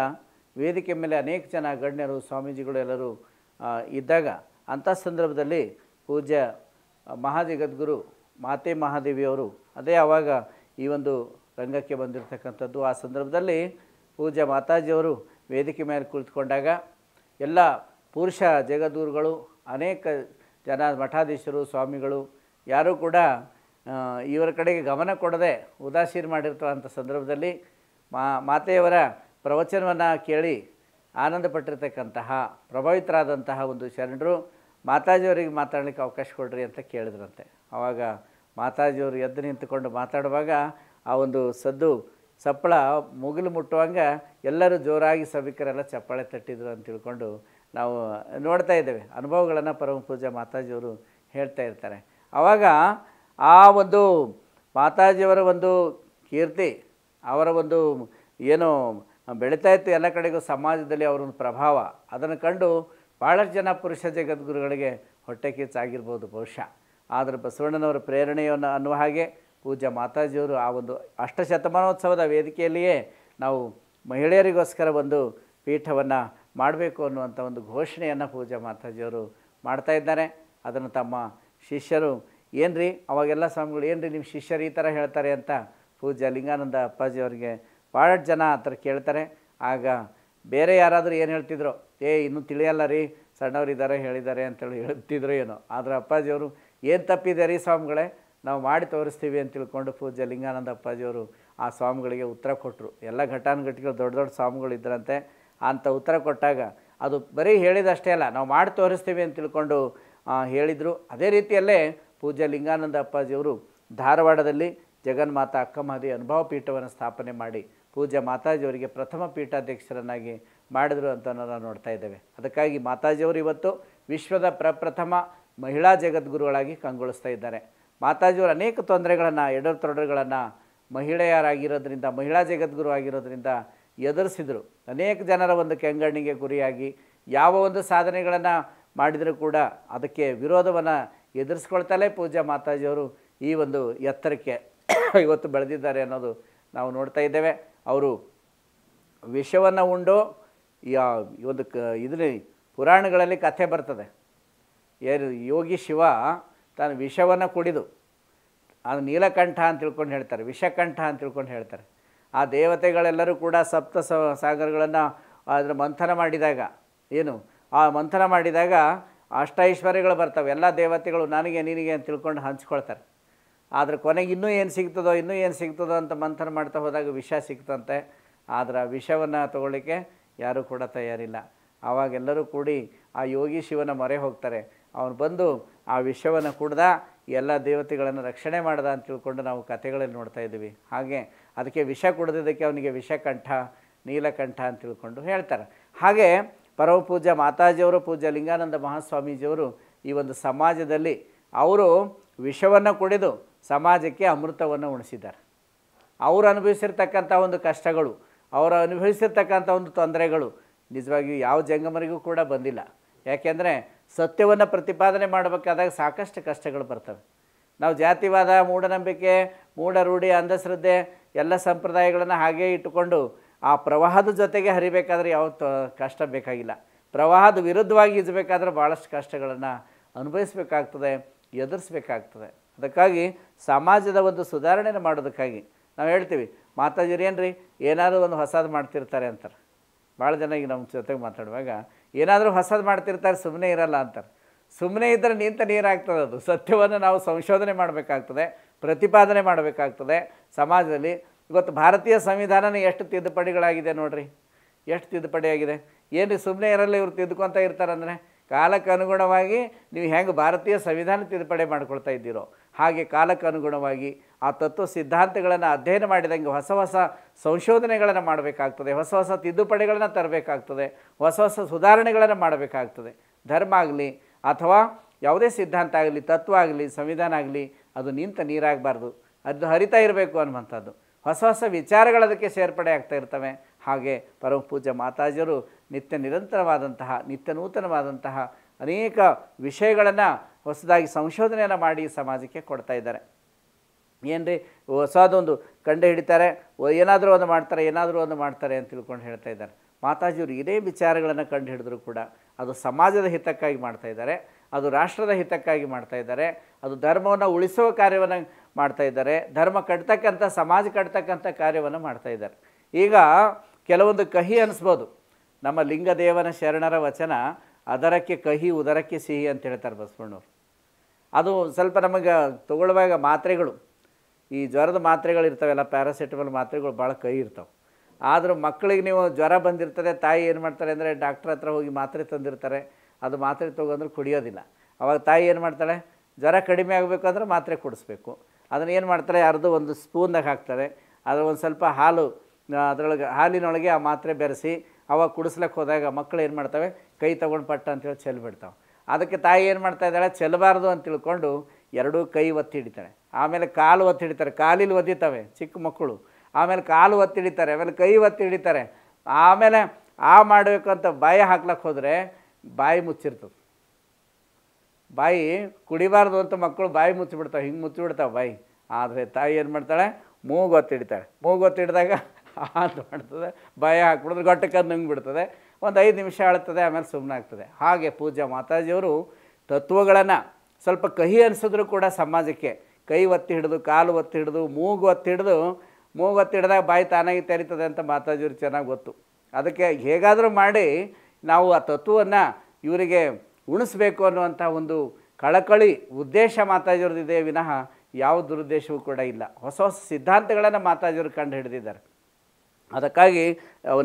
ವೇದಿಕೆ ಮೇಲೆ ಅನೇಕ ಜನ ಗಣ್ಯರು ಸ್ವಾಮೀಜಿಗಳು ಎಲ್ಲರೂ ಇದ್ದಾಗ ಅಂಥ ಸಂದರ್ಭದಲ್ಲಿ ಪೂಜ್ಯ ಮಹಾಜಗದ್ಗುರು ಮಾತೆ ಮಹಾದೇವಿಯವರು ಅದೇ ಆವಾಗ ಈ ಒಂದು ರಂಗಕ್ಕೆ ಬಂದಿರತಕ್ಕಂಥದ್ದು. ಆ ಸಂದರ್ಭದಲ್ಲಿ ಪೂಜ್ಯ ಮಾತಾಜಿಯವರು ವೇದಿಕೆ ಮೇಲೆ ಕುಳಿತುಕೊಂಡಾಗ ಎಲ್ಲ ಪುರುಷ ಜಗದ್ಗುರುಗಳು, ಅನೇಕ ಜನ ಮಠಾಧೀಶರು, ಸ್ವಾಮಿಗಳು ಯಾರೂ ಕೂಡ ಇವರ ಕಡೆಗೆ ಗಮನ ಕೊಡದೆ ಉದಾಸೀನ ಮಾಡಿರ್ತಕ್ಕಂಥ ಸಂದರ್ಭದಲ್ಲಿ ಮಾತೆಯವರ ಪ್ರವಚನವನ್ನು ಕೇಳಿ ಆನಂದಪಟ್ಟಿರ್ತಕ್ಕಂತಹ ಪ್ರಭಾವಿತರಾದಂತಹ ಒಂದು ಶರಣರು ಮಾತಾಜಿಯವರಿಗೆ ಮಾತಾಡಲಿಕ್ಕೆ ಅವಕಾಶ ಕೊಡ್ರಿ ಅಂತ ಕೇಳಿದ್ರಂತೆ. ಆವಾಗ ಮಾತಾಜಿಯವರು ಎದ್ದು ನಿಂತುಕೊಂಡು ಮಾತಾಡುವಾಗ ಆ ಒಂದು ಸದ್ದು ಸಪ್ಪಳ ಮುಗಿಲು ಮುಟ್ಟುವಂಗೆ ಎಲ್ಲರೂ ಜೋರಾಗಿ ಸಭಿಕರೆಲ್ಲ ಚಪ್ಪಾಳೆ ತಟ್ಟಿದ್ರು ಅಂತ ತಿಳ್ಕೊಂಡು ನಾವು ನೋಡ್ತಾ ಇದ್ದೇವೆ. ಅನುಭವಗಳನ್ನು ಪರಮ ಪೂಜ್ಯ ಮಾತಾಜಿಯವರು ಹೇಳ್ತಾ ಇರ್ತಾರೆ. ಆವಾಗ ಆ ಒಂದು ಮಾತಾಜಿಯವರ ಒಂದು ಕೀರ್ತಿ, ಅವರ ಒಂದು ಏನು ಬೆಳೀತಾ ಇತ್ತು ಎಲ್ಲ ಕಡೆಗೂ ಸಮಾಜದಲ್ಲಿ ಅವರೊಂದು ಪ್ರಭಾವ, ಅದನ್ನು ಕಂಡು ಭಾಳಷ್ಟು ಜನ ಪುರುಷ ಜಗದ್ಗುರುಗಳಿಗೆ ಹೊಟ್ಟೆ ಕಿಚ್ಚಾಗಿರ್ಬೋದು ಬಹುಶಃ. ಆದರೆ ಬಸವಣ್ಣನವರ ಪ್ರೇರಣೆಯನ್ನು ಅನ್ನುವ ಹಾಗೆ ಪೂಜ್ಯ ಮಾತಾಜಿಯವರು ಆ ಒಂದು ಅಷ್ಟಶತಮಾನೋತ್ಸವದ ವೇದಿಕೆಯಲ್ಲಿಯೇ ನಾವು ಮಹಿಳೆಯರಿಗೋಸ್ಕರ ಒಂದು ಪೀಠವನ್ನು ಮಾಡಬೇಕು ಅನ್ನುವಂಥ ಒಂದು ಘೋಷಣೆಯನ್ನು ಪೂಜ್ಯ ಮಾತಾಜಿಯವರು ಮಾಡ್ತಾ ಇದ್ದಾರೆ. ಅದನ್ನು ತಮ್ಮ ಶಿಷ್ಯರು ಏನ್ರಿ ಅವಾಗೆಲ್ಲ ಸ್ವಾಮಿಗಳು ಏನ್ರಿ ನಿಮ್ಮ ಶಿಷ್ಯರು ಈ ಥರ ಹೇಳ್ತಾರೆ ಅಂತ ಪೂಜ್ಯ ಲಿಂಗಾನಂದ ಅಪ್ಪಾಜಿಯವರಿಗೆ ಭಾಳಷ್ಟು ಜನ ಆ ಥರ ಕೇಳ್ತಾರೆ. ಆಗ ಬೇರೆ ಯಾರಾದರೂ ಏನು ಹೇಳ್ತಿದ್ರು, ಇನ್ನೂ ತಿಳಿಯಲ್ಲ ರೀ, ಸಣ್ಣವರಿದ್ದಾರೆ ಹೇಳಿದ್ದಾರೆ ಅಂತೇಳಿ ಹೇಳ್ತಿದ್ರು ಏನೋ. ಆದರೆ ಅಪ್ಪಾಜಿಯವರು ಏನು ತಪ್ಪಿದೆ ರೀ ಸ್ವಾಮಿಗಳೇ, ನಾವು ಮಾಡಿ ತೋರಿಸ್ತೀವಿ ಅಂತ ತಿಳ್ಕೊಂಡು ಪೂಜ್ಯ ಲಿಂಗಾನಂದ ಅಪ್ಪಾಜಿಯವರು ಆ ಸ್ವಾಮಿಗಳಿಗೆ ಉತ್ತರ ಕೊಟ್ಟರು. ಎಲ್ಲ ಘಟಾನುಘಟಿಗಳು ದೊಡ್ಡ ದೊಡ್ಡ ಸ್ವಾಮಿಗಳು ಇದ್ದರಂತೆ. ಅಂಥ ಉತ್ತರ ಕೊಟ್ಟಾಗ ಅದು ಬರೀ ಹೇಳಿದಷ್ಟೇ ಅಲ್ಲ, ನಾವು ಮಾಡಿ ತೋರಿಸ್ತೀವಿ ಅಂತ ತಿಳ್ಕೊಂಡು ಹೇಳಿದರು. ಅದೇ ರೀತಿಯಲ್ಲೇ ಪೂಜ್ಯ ಲಿಂಗಾನಂದ ಅಪ್ಪಾಜಿಯವರು ಧಾರವಾಡದಲ್ಲಿ ಜಗನ್ಮಾತಾ ಅಕ್ಕಮಹಾದೇವಿ ಅನುಭವ ಪೀಠವನ್ನು ಸ್ಥಾಪನೆ ಮಾಡಿ ಪೂಜ್ಯ ಮಾತಾಜಿಯವರಿಗೆ ಪ್ರಥಮ ಪೀಠಾಧ್ಯಕ್ಷರನ್ನಾಗಿ ಮಾಡಿದರು ಅಂತ ನಾವು ನೋಡ್ತಾ ಇದ್ದೇವೆ. ಅದಕ್ಕಾಗಿ ಮಾತಾಜಿಯವರು ಇವತ್ತು ವಿಶ್ವದ ಪ್ರಪ್ರಥಮ ಮಹಿಳಾ ಜಗದ್ಗುರುಗಳಾಗಿ ಕಂಗೊಳಿಸ್ತಾ ಇದ್ದಾರೆ. ಮಾತಾಜಿಯವರು ಅನೇಕ ತೊಂದರೆಗಳನ್ನು, ಎಡರ್ತೊಡರುಗಳನ್ನು ಮಹಿಳೆಯರಾಗಿರೋದ್ರಿಂದ, ಮಹಿಳಾ ಜಗದ್ಗುರು ಆಗಿರೋದ್ರಿಂದ ಎದುರಿಸಿದರು. ಅನೇಕ ಜನರ ಒಂದು ಕೆಂಗಣ್ಣಿಗೆ ಗುರಿಯಾಗಿ ಯಾವ ಒಂದು ಸಾಧನೆಗಳನ್ನು ಮಾಡಿದರೂ ಕೂಡ ಅದಕ್ಕೆ ವಿರೋಧವನ್ನು ಎದುರಿಸ್ಕೊಳ್ತಲೇ ಪೂಜ್ಯ ಮಾತಾಜಿಯವರು ಈ ಒಂದು ಎತ್ತರಕ್ಕೆ ಇವತ್ತು ಬೆಳೆದಿದ್ದಾರೆ ಅನ್ನೋದು ನಾವು ನೋಡ್ತಾ ಇದ್ದೇವೆ. ಅವರು ವಿಷವನ್ನು ಉಂಡು ಈ ಒಂದು ಇದರಲ್ಲಿ ಪುರಾಣಗಳಲ್ಲಿ ಕಥೆ ಬರ್ತದೆ, ಯೋಗಿ ಶಿವ ತಾನು ವಿಷವನ್ನು ಕುಡಿದು ಅದು ನೀಲಕಂಠ ಅಂತ ತಿಳ್ಕೊಂಡು ಹೇಳ್ತಾರೆ, ವಿಷಕಂಠ ಅಂತ ತಿಳ್ಕೊಂಡು ಹೇಳ್ತಾರೆ. ಆ ದೇವತೆಗಳೆಲ್ಲರೂ ಕೂಡ ಸಪ್ತ ಸಾಗರಗಳನ್ನು ಅದರ ಮಂಥನ ಮಾಡಿದಾಗ ಆ ಮಂಥನ ಮಾಡಿದಾಗ ಅಷ್ಟೈಶ್ವರ್ಯಗಳು ಬರ್ತವೆ. ಎಲ್ಲ ದೇವತೆಗಳು ನನಗೆ ನಿನಗೆ ಅಂತ ತಿಳ್ಕೊಂಡು ಹಂಚ್ಕೊಳ್ತಾರೆ. ಆದರೆ ಕೊನೆಗೆ ಇನ್ನೂ ಏನು ಸಿಗ್ತದೋ ಅಂತ ಮಂಥನ ಮಾಡ್ತಾ ಹೋದಾಗ ವಿಷ ಸಿಗ್ತಂತೆ. ಆದರೆ ವಿಷವನ್ನು ತಗೊಳ್ಳಿಕ್ಕೆ ಯಾರೂ ಕೂಡ ತಯಾರಿಲ್ಲ. ಆವಾಗೆಲ್ಲರೂ ಕೂಡಿ ಆ ಯೋಗಿ ಶಿವನ ಮೊರೆ ಹೋಗ್ತಾರೆ. ಅವನು ಬಂದು ಆ ವಿಷವನ್ನು ಕುಡ್ದ, ಎಲ್ಲ ದೇವತೆಗಳನ್ನು ರಕ್ಷಣೆ ಮಾಡ್ದ ಅಂತ ತಿಳ್ಕೊಂಡು ನಾವು ಕಥೆಗಳಲ್ಲಿ ನೋಡ್ತಾ ಇದ್ದೀವಿ. ಹಾಗೆ ಅದಕ್ಕೆ ವಿಷ ಕುಡಿದಿದ್ದಕ್ಕೆ ಅವನಿಗೆ ವಿಷಕಂಠ, ನೀಲಕಂಠ ಅಂತ ತಿಳ್ಕೊಂಡು ಹೇಳ್ತಾರೆ. ಹಾಗೆ ಪರಮ ಪೂಜ್ಯ ಮಾತಾಜಿಯವರು, ಪೂಜ್ಯ ಲಿಂಗಾನಂದ ಮಹಾಸ್ವಾಮೀಜಿಯವರು ಈ ಒಂದು ಸಮಾಜದಲ್ಲಿ ಅವರು ವಿಷವನ್ನು ಕುಡಿದು ಸಮಾಜಕ್ಕೆ ಅಮೃತವನ್ನು ಉಣಿಸಿದ್ದಾರೆ. ಅವರು ಅನುಭವಿಸಿರ್ತಕ್ಕಂಥ ಒಂದು ಕಷ್ಟಗಳು, ಅವರು ಅನುಭವಿಸಿರ್ತಕ್ಕಂಥ ಒಂದು ತೊಂದರೆಗಳು ನಿಜವಾಗಿಯೂ ಯಾವ ಜಂಗಮರಿಗೂ ಕೂಡ ಬಂದಿಲ್ಲ. ಯಾಕೆಂದರೆ ಸತ್ಯವನ್ನು ಪ್ರತಿಪಾದನೆ ಮಾಡಬೇಕಾದಾಗ ಸಾಕಷ್ಟು ಕಷ್ಟಗಳು ಬರ್ತವೆ. ನಾವು ಜಾತಿವಾದ, ಮೂಢನಂಬಿಕೆ, ಮೂಢರೂಢಿ, ಅಂಧಶ್ರದ್ಧೆ ಎಲ್ಲ ಸಂಪ್ರದಾಯಗಳನ್ನು ಹಾಗೇ ಇಟ್ಟುಕೊಂಡು ಆ ಪ್ರವಾಹದ ಜೊತೆಗೆ ಹರಿಬೇಕಾದ್ರೆ ಯಾವ ಕಷ್ಟ ಬೇಕಾಗಿಲ್ಲ. ಪ್ರವಾಹದ ವಿರುದ್ಧವಾಗಿ ಈಜಬೇಕಾದ್ರೆ ಭಾಳಷ್ಟು ಕಷ್ಟಗಳನ್ನು ಅನುಭವಿಸಬೇಕಾಗ್ತದೆ, ಎದುರಿಸಬೇಕಾಗ್ತದೆ. ಅದಕ್ಕಾಗಿ ಸಮಾಜದ ಒಂದು ಸುಧಾರಣೆಯನ್ನು ಮಾಡೋದಕ್ಕಾಗಿ ನಾವು ಹೇಳ್ತೀವಿ, ಮಾತಾಜಿರು ಏನ್ರಿ ಏನಾದರೂ ಒಂದು ಹೊಸದು ಮಾಡ್ತಿರ್ತಾರೆ ಅಂತಾರೆ. ಭಾಳ ಜನ ಈಗ ನಮ್ಮ ಜೊತೆಗೆ ಮಾತಾಡುವಾಗ ಏನಾದರೂ ಹೊಸದು ಮಾಡ್ತಿರ್ತಾರೆ, ಸುಮ್ಮನೆ ಇರಲ್ಲ ಅಂತಾರೆ. ಸುಮ್ಮನೆ ಇದ್ದರೆ ನಿಂತ ನೀರಾಗ್ತದೆ. ಅದು ಸತ್ಯವನ್ನು ನಾವು ಸಂಶೋಧನೆ ಮಾಡಬೇಕಾಗ್ತದೆ, ಪ್ರತಿಪಾದನೆ ಮಾಡಬೇಕಾಗ್ತದೆ ಸಮಾಜದಲ್ಲಿ. ಇವತ್ತು ಭಾರತೀಯ ಸಂವಿಧಾನನೇ ಎಷ್ಟು ತಿದ್ದುಪಡಿಗಳಾಗಿದೆ ನೋಡಿರಿ, ಎಷ್ಟು ತಿದ್ದುಪಡಿ ಆಗಿದೆ. ಏನು ರೀ ಸುಮ್ಮನೆ ಇರಲ್ಲ, ಇವ್ರು ತಿದ್ದುಕೊತ ಇರ್ತಾರಂದರೆ ಕಾಲಕ್ಕೆ ಅನುಗುಣವಾಗಿ ನೀವು ಹೆಂಗೆ ಭಾರತೀಯ ಸಂವಿಧಾನ ತಿದ್ದುಪಡಿ ಮಾಡ್ಕೊಳ್ತಾ ಇದ್ದೀರೋ ಹಾಗೆ ಕಾಲಕ್ಕೆ ಅನುಗುಣವಾಗಿ ಆ ತತ್ವ ಸಿದ್ಧಾಂತಗಳನ್ನು ಅಧ್ಯಯನ ಮಾಡಿದಂಗೆ ಹೊಸ ಹೊಸ ಸಂಶೋಧನೆಗಳನ್ನು ಮಾಡಬೇಕಾಗ್ತದೆ, ಹೊಸ ಹೊಸ ತಿದ್ದುಪಡಿಗಳನ್ನು ತರಬೇಕಾಗ್ತದೆ, ಹೊಸ ಹೊಸ ಸುಧಾರಣೆಗಳನ್ನು ಮಾಡಬೇಕಾಗ್ತದೆ. ಧರ್ಮ ಆಗಲಿ ಅಥವಾ ಯಾವುದೇ ಸಿದ್ಧಾಂತ ಆಗಲಿ, ತತ್ವ ಆಗಲಿ, ಸಂವಿಧಾನ ಆಗಲಿ, ಅದು ನಿಂತ ನೀರಾಗಬಾರ್ದು, ಅದು ಹರಿತಾ ಇರಬೇಕು ಅನ್ನುವಂಥದ್ದು. ಹೊಸ ಹೊಸ ವಿಚಾರಗಳು ಅದಕ್ಕೆ ಸೇರ್ಪಡೆ ಆಗ್ತಾ ಇರ್ತವೆ. ಹಾಗೆ ಪರಮ ಪೂಜ್ಯ ಮಾತಾಜಿಯವರು ನಿತ್ಯ ನಿರಂತರವಾದಂತಹ, ನಿತ್ಯ ನೂತನವಾದಂತಹ ಅನೇಕ ವಿಷಯಗಳನ್ನು ಹೊಸದಾಗಿ ಸಂಶೋಧನೆಯನ್ನು ಮಾಡಿ ಸಮಾಜಕ್ಕೆ ಕೊಡ್ತಾ ಇದ್ದಾರೆ. ಏನು ರೀ ಹೊಸದೊಂದು ಕಂಡು ಹಿಡಿತಾರೆ, ಏನಾದರೂ ಒಂದು ಮಾಡ್ತಾರೆ, ಏನಾದರೂ ಒಂದು ಮಾಡ್ತಾರೆ ಅಂತ ತಿಳ್ಕೊಂಡು ಹೇಳ್ತಾ ಇದ್ದಾರೆ. ಮಾತಾಜಿಯವರು ಇದೇ ವಿಚಾರಗಳನ್ನು ಕಂಡು ಹಿಡಿದ್ರು ಕೂಡ ಅದು ಸಮಾಜದ ಹಿತಕ್ಕಾಗಿ ಮಾಡ್ತಾ ಇದ್ದಾರೆ, ಅದು ರಾಷ್ಟ್ರದ ಹಿತಕ್ಕಾಗಿ ಮಾಡ್ತಾ ಇದ್ದಾರೆ, ಅದು ಧರ್ಮವನ್ನು ಉಳಿಸುವ ಕಾರ್ಯವನ್ನು ಮಾಡ್ತಾ ಇದ್ದಾರೆ, ಧರ್ಮ ಕಟ್ತಕ್ಕಂಥ, ಸಮಾಜ ಕಟ್ತಕ್ಕಂಥ ಕಾರ್ಯವನ್ನು ಮಾಡ್ತಾ ಇದ್ದಾರೆ. ಈಗ ಕೆಲವೊಂದು ಕಹಿ ಅನಿಸ್ಬೋದು, ನಮ್ಮ ಲಿಂಗದೇವನ ಶರಣರ ವಚನ ಅದರಕ್ಕೆ ಕಹಿ ಉದರಕ್ಕೆ ಸಿಹಿ ಅಂತ ಹೇಳ್ತಾರೆ ಬಸವಣ್ಣವರು. ಅದು ಸ್ವಲ್ಪ ನಮಗೆ ತಗೊಳ್ಳುವಾಗ ಮಾತ್ರೆಗಳು, ಈ ಜ್ವರದ ಮಾತ್ರೆಗಳು ಇರ್ತಾವೆಲ್ಲ, ಪ್ಯಾರಾಸಿಟಮಲ್ ಮಾತ್ರೆಗಳು ಭಾಳ ಕಹಿ ಇರ್ತಾವೆ. ಆದರೂ ಮಕ್ಕಳಿಗೆ ನೀವು ಜ್ವರ ಬಂದಿರ್ತದೆ, ತಾಯಿ ಏನು ಮಾಡ್ತಾರೆ ಅಂದರೆ ಡಾಕ್ಟ್ರ್ ಹತ್ರ ಹೋಗಿ ಮಾತ್ರೆ ತಂದಿರ್ತಾರೆ, ಅದು ಮಾತ್ರೆ ತೊಗೊಂಡ್ರೆ ಕುಡಿಯೋದಿಲ್ಲ. ಅವಾಗ ತಾಯಿ ಏನು ಮಾಡ್ತಾಳೆ, ಜ್ವರ ಕಡಿಮೆ ಆಗಬೇಕಂದ್ರೆ ಮಾತ್ರೆ ಕುಡಿಸ್ಬೇಕು. ಅದನ್ನು ಏನು ಮಾಡ್ತಾರೆ, ಅರ್ಧ ಒಂದು ಸ್ಪೂನ್ದಾಗ ಹಾಕ್ತಾರೆ, ಅದು ಒಂದು ಸ್ವಲ್ಪ ಹಾಲು, ಅದರೊಳಗೆ ಹಾಲಿನೊಳಗೆ ಆ ಮಾತ್ರೆ ಬೆರೆಸಿ ಅವಾಗ ಕುಡಿಸ್ಲಿಕ್ಕೆ ಹೋದಾಗ ಮಕ್ಕಳು ಏನು ಮಾಡ್ತವೆ, ಕೈ ತೊಗೊಂಡು ಪಟ್ಟ ಅಂತೇಳಿ ಚೆಲ್ಬಿಡ್ತಾವೆ. ಅದಕ್ಕೆ ತಾಯಿ ಏನು ಮಾಡ್ತಾ ಇದ್ದಾಳೆ, ಚೆಲ್ಲಬಾರ್ದು ಅಂತ ತಿಳ್ಕೊಂಡು ಎರಡೂ ಕೈ ಒತ್ತಿ ಹಿಡಿತಾಳೆ, ಆಮೇಲೆ ಕಾಲು ಒತ್ತಿ ಹಿಡಿತಾರೆ, ಕಾಲಿಲ್ಲಿ ಒದ್ದಿತ್ತವೆ ಚಿಕ್ಕ ಮಕ್ಕಳು, ಆಮೇಲೆ ಕಾಲು ಒತ್ತಿ ಹಿಡಿತಾರೆ, ಆಮೇಲೆ ಕೈ ಒತ್ತಿ ಹಿಡಿತಾರೆ, ಆಮೇಲೆ ಮಾಡಬೇಕಂತ ಬಾಯಿ ಹಾಕ್ಲಕ್ಕೆ ಹೋದರೆ ಬಾಯಿ ಮುಚ್ಚಿರ್ತದೆ. ಬಾಯಿ ಕುಡಿಬಾರ್ದು ಅಂತ ಮಕ್ಕಳು ಬಾಯಿ ಮುಚ್ಚಿಬಿಡ್ತಾವೆ, ಹಿಂಗೆ ಮುಚ್ಚಿಬಿಡ್ತಾವೆ ಬಾಯಿ. ಆದರೆ ತಾಯಿ ಏನು ಮಾಡ್ತಾಳೆ, ಮೂಗು ಒತ್ತಿ ಹಿಡಿತಾಳೆ. ಮೂಗು ಒತ್ತಿ ಹಿಡಿದಾಗ ಅಂತ ಮಾಡ್ತದೆ, ಬಾಯಿ ಹಾಕ್ಬಿಡಿದ್ರೆ ಗಟ್ಟಕ್ಕದು ನುಂಗಿ ಬಿಡ್ತದೆ, ಒಂದು 5 ನಿಮಿಷ ಆಳ್ತದೆ, ಆಮೇಲೆ ಸುಮ್ಮನೆ ಆಗ್ತದೆ. ಹಾಗೆ ಪೂಜ್ಯ ಮಾತಾಜಿಯವರು ತತ್ವಗಳನ್ನು ಸ್ವಲ್ಪ ಕಹಿ ಅನಿಸಿದ್ರು ಕೂಡ ಸಮಾಜಕ್ಕೆ ಕೈ ಒತ್ತಿ ಹಿಡಿದು, ಕಾಲು ಒತ್ತಿ ಹಿಡಿದು, ಮೂಗು ಒತ್ತಿ ಹಿಡಿದಾಗ ಬಾಯಿ ತಾನಾಗಿ ತೆರೀತದೆ ಅಂತ ಮಾತಾಜಿಯವ್ರು ಚೆನ್ನಾಗಿ ಗೊತ್ತು. ಅದಕ್ಕೆ ಹೇಗಾದರೂ ಮಾಡಿ ನಾವು ಆ ತತ್ವವನ್ನು ಇವರಿಗೆ ಉಣಿಸ್ಬೇಕು ಅನ್ನುವಂಥ ಒಂದು ಕಳಕಳಿ ಉದ್ದೇಶ ಮಾತಾಜಿಯವ್ರದ್ದಿದೆ ವಿನಃ ಯಾವ ದುರುದ್ದೇಶವೂ ಕೂಡ ಇಲ್ಲ. ಹೊಸ ಹೊಸ ಸಿದ್ಧಾಂತಗಳನ್ನು ಮಾತಾಜಿಯವರು ಕಂಡು ಹಿಡಿದಿದ್ದಾರೆ. ಅದಕ್ಕಾಗಿ